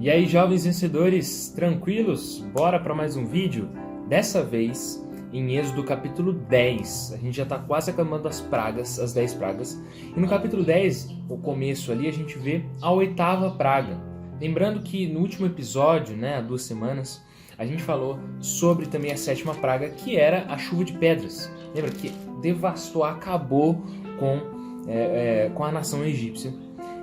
E aí, jovens vencedores, tranquilos? Bora para mais um vídeo? Dessa vez em Êxodo capítulo 10. A gente já está quase acabando as 10 pragas. E no capítulo 10, o começo ali, a gente vê a 8ª praga. Lembrando que no último episódio, há 2 semanas, a gente falou sobre também a 7ª praga, que era a chuva de pedras. Lembra que devastou, acabou com a nação egípcia.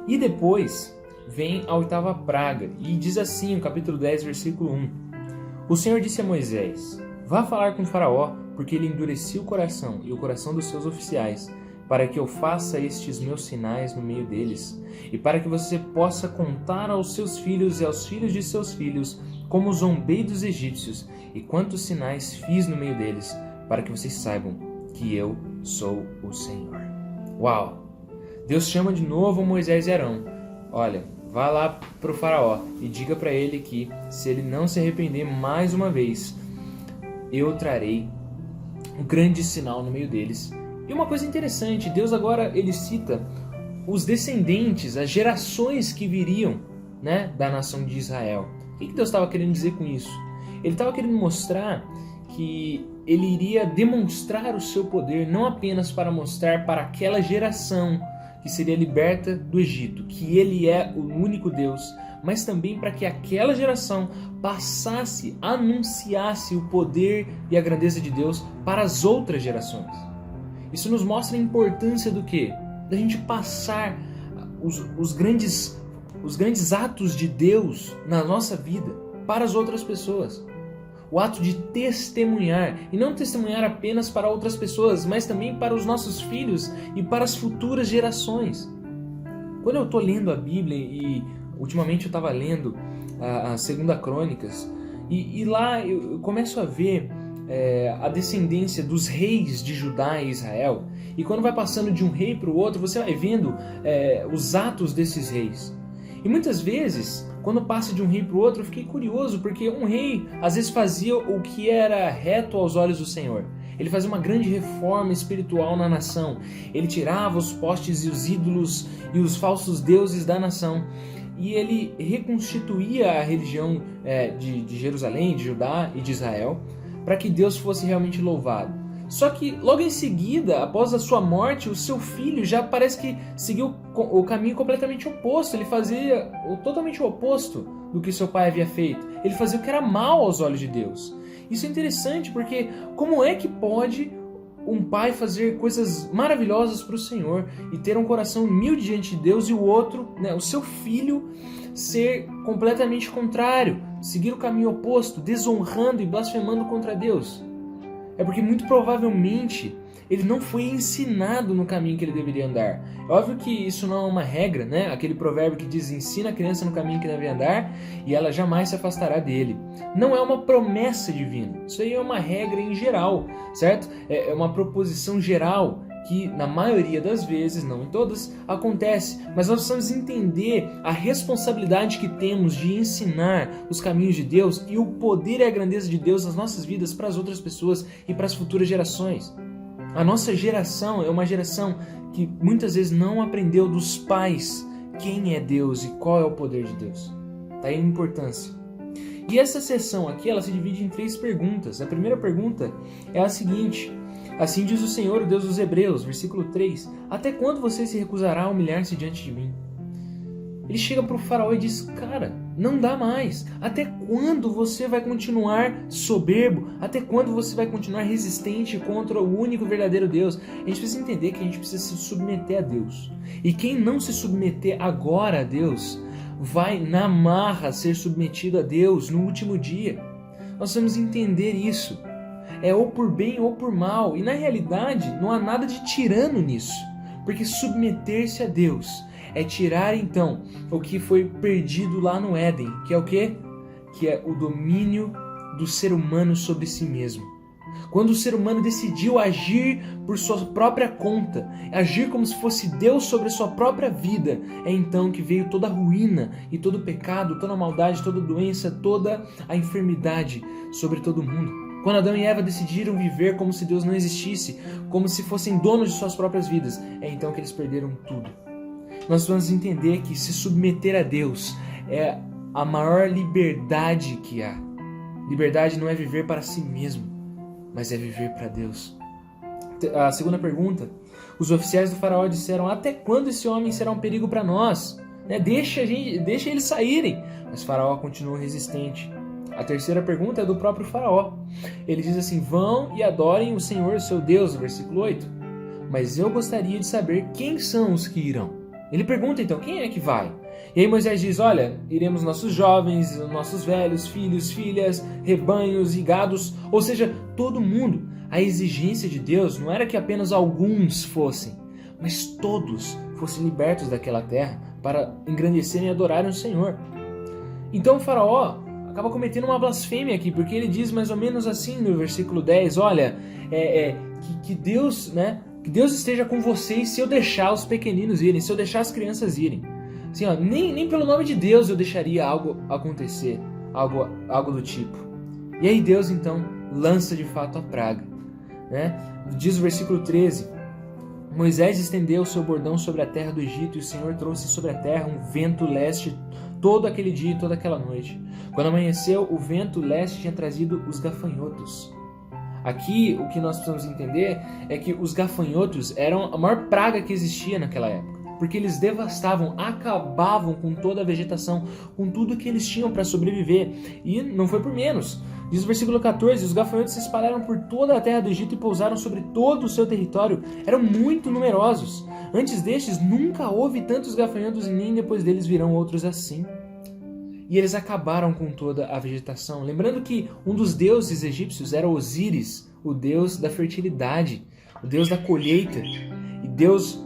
E depois vem a 8ª praga, e diz assim, no capítulo 10, versículo 1. O Senhor disse a Moisés: vá falar com Faraó, porque ele endureceu o coração e o coração dos seus oficiais, para que eu faça estes meus sinais no meio deles, e para que você possa contar aos seus filhos e aos filhos de seus filhos como zombei dos egípcios e quantos sinais fiz no meio deles, para que vocês saibam que eu sou o Senhor. Uau! Deus chama de novo Moisés e Arão. Olha, vá lá para o Faraó e diga para ele que, se ele não se arrepender mais uma vez, eu trarei um grande sinal no meio deles. E uma coisa interessante, Deus agora ele cita os descendentes, as gerações que viriam, da nação de Israel. O que Deus estava querendo dizer com isso? Ele estava querendo mostrar que ele iria demonstrar o seu poder, não apenas para mostrar para aquela geração que seria liberta do Egito, que ele é o único Deus, mas também para que aquela geração passasse, anunciasse o poder e a grandeza de Deus para as outras gerações. Isso nos mostra a importância do quê? Da gente passar os grandes atos de Deus na nossa vida para as outras pessoas. O ato de testemunhar, e não testemunhar apenas para outras pessoas, mas também para os nossos filhos e para as futuras gerações. Quando eu estou lendo a Bíblia, e ultimamente eu estava lendo a 2ª Crônicas, e lá eu começo a ver a descendência dos reis de Judá e Israel, e quando vai passando de um rei para o outro, você vai vendo os atos desses reis. E muitas vezes, quando passa de um rei para o outro, eu fiquei curioso, porque um rei às vezes fazia o que era reto aos olhos do Senhor. Ele fazia uma grande reforma espiritual na nação. Ele tirava os postes e os ídolos e os falsos deuses da nação. E ele reconstituía a religião de Jerusalém, de Judá e de Israel, para que Deus fosse realmente louvado. Só que logo em seguida, após a sua morte, o seu filho já parece que seguiu o caminho completamente oposto. Ele fazia totalmente o oposto do que seu pai havia feito. Ele fazia o que era mal aos olhos de Deus. Isso é interessante, porque como é que pode um pai fazer coisas maravilhosas para o Senhor e ter um coração humilde diante de Deus, e o outro, o seu filho, ser completamente contrário, seguir o caminho oposto, desonrando e blasfemando contra Deus? É porque muito provavelmente ele não foi ensinado no caminho que ele deveria andar. É óbvio que isso não é uma regra, Aquele provérbio que diz: ensina a criança no caminho que deve andar e ela jamais se afastará dele. Não é uma promessa divina. Isso aí é uma regra em geral, certo? É uma proposição geral que na maioria das vezes, não em todas, acontece. Mas nós precisamos entender a responsabilidade que temos de ensinar os caminhos de Deus e o poder e a grandeza de Deus nas nossas vidas para as outras pessoas e para as futuras gerações. A nossa geração é uma geração que muitas vezes não aprendeu dos pais quem é Deus e qual é o poder de Deus. Tá aí a importância. E essa sessão aqui, ela se divide em 3 perguntas. A primeira pergunta é a seguinte: assim diz o Senhor, o Deus dos Hebreus, versículo 3, até quando você se recusará a humilhar-se diante de mim? Ele chega para o faraó e diz: cara, não dá mais. Até quando você vai continuar soberbo? Até quando você vai continuar resistente contra o único verdadeiro Deus? A gente precisa entender que a gente precisa se submeter a Deus. E quem não se submeter agora a Deus, vai na marra ser submetido a Deus no último dia. Nós precisamos entender isso. É ou por bem ou por mal. E na realidade não há nada de tirano nisso. Porque submeter-se a Deus é tirar então o que foi perdido lá no Éden. Que é o quê? Que é o domínio do ser humano sobre si mesmo. Quando o ser humano decidiu agir por sua própria conta, agir como se fosse Deus sobre a sua própria vida, é então que veio toda a ruína e todo o pecado, toda a maldade, toda a doença, toda a enfermidade sobre todo mundo. Quando Adão e Eva decidiram viver como se Deus não existisse, como se fossem donos de suas próprias vidas, é então que eles perderam tudo. Nós vamos entender que se submeter a Deus é a maior liberdade que há. Liberdade não é viver para si mesmo, mas é viver para Deus. A segunda pergunta: os oficiais do faraó disseram: até quando esse homem será um perigo para nós? Deixa eles saírem. Mas faraó continuou resistente. A terceira pergunta é do próprio faraó. Ele diz assim: vão e adorem o Senhor, seu Deus, no versículo 8. Mas eu gostaria de saber quem são os que irão. Ele pergunta então, quem é que vai? E aí Moisés diz: olha, iremos nossos jovens, nossos velhos, filhos, filhas, rebanhos e gados, ou seja, todo mundo. A exigência de Deus não era que apenas alguns fossem, mas todos fossem libertos daquela terra para engrandecerem e adorarem o Senhor. Então o faraó acaba cometendo uma blasfêmia aqui, porque ele diz mais ou menos assim no versículo 10, olha, que Deus, que Deus esteja com vocês se eu deixar os pequeninos irem, se eu deixar as crianças irem. Assim, nem pelo nome de Deus eu deixaria algo acontecer, algo do tipo. E aí Deus então lança de fato a praga. Diz o versículo 13: Moisés estendeu o seu bordão sobre a terra do Egito, e o Senhor trouxe sobre a terra um vento leste todo aquele dia e toda aquela noite. Quando amanheceu, o vento leste tinha trazido os gafanhotos. Aqui, o que nós precisamos entender é que os gafanhotos eram a maior praga que existia naquela época, porque eles devastavam, acabavam com toda a vegetação, com tudo que eles tinham para sobreviver. E não foi por menos. Diz o versículo 14, os gafanhotos se espalharam por toda a terra do Egito e pousaram sobre todo o seu território. Eram muito numerosos. Antes destes, nunca houve tantos gafanhotos e nem depois deles virão outros assim. E eles acabaram com toda a vegetação. Lembrando que um dos deuses egípcios era Osíris, o deus da fertilidade, o deus da colheita. E Deus,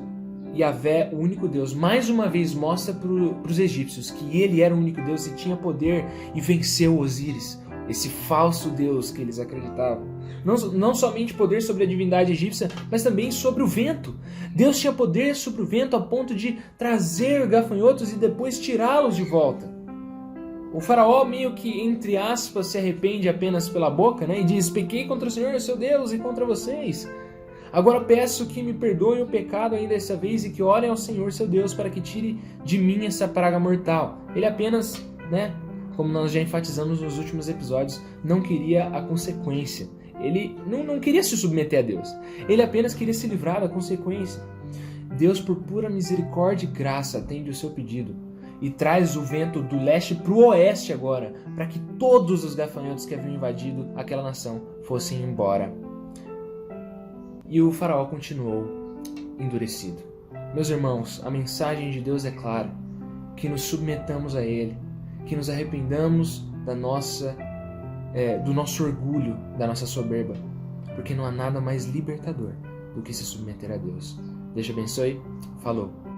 Yahvé, o único Deus, mais uma vez mostra para os egípcios que ele era o único Deus e tinha poder e venceu Osíris, esse falso Deus que eles acreditavam. Não somente poder sobre a divindade egípcia, mas também sobre o vento. Deus tinha poder sobre o vento a ponto de trazer gafanhotos e depois tirá-los de volta. O faraó meio que, entre aspas, se arrepende apenas pela boca, e diz: pequei contra o Senhor, seu Deus, e contra vocês. Agora peço que me perdoem o pecado ainda dessa vez e que orem ao Senhor, seu Deus, para que tire de mim essa praga mortal. Ele apenas, como nós já enfatizamos nos últimos episódios, não queria a consequência. Ele não queria se submeter a Deus. Ele apenas queria se livrar da consequência. Deus, por pura misericórdia e graça, atende o seu pedido e traz o vento do leste para o oeste agora, para que todos os gafanhotos que haviam invadido aquela nação fossem embora. E o faraó continuou endurecido. Meus irmãos, a mensagem de Deus é clara: que nos submetamos a Ele, que nos arrependamos do nosso orgulho, da nossa soberba, porque não há nada mais libertador do que se submeter a Deus. Deus te abençoe. Falou.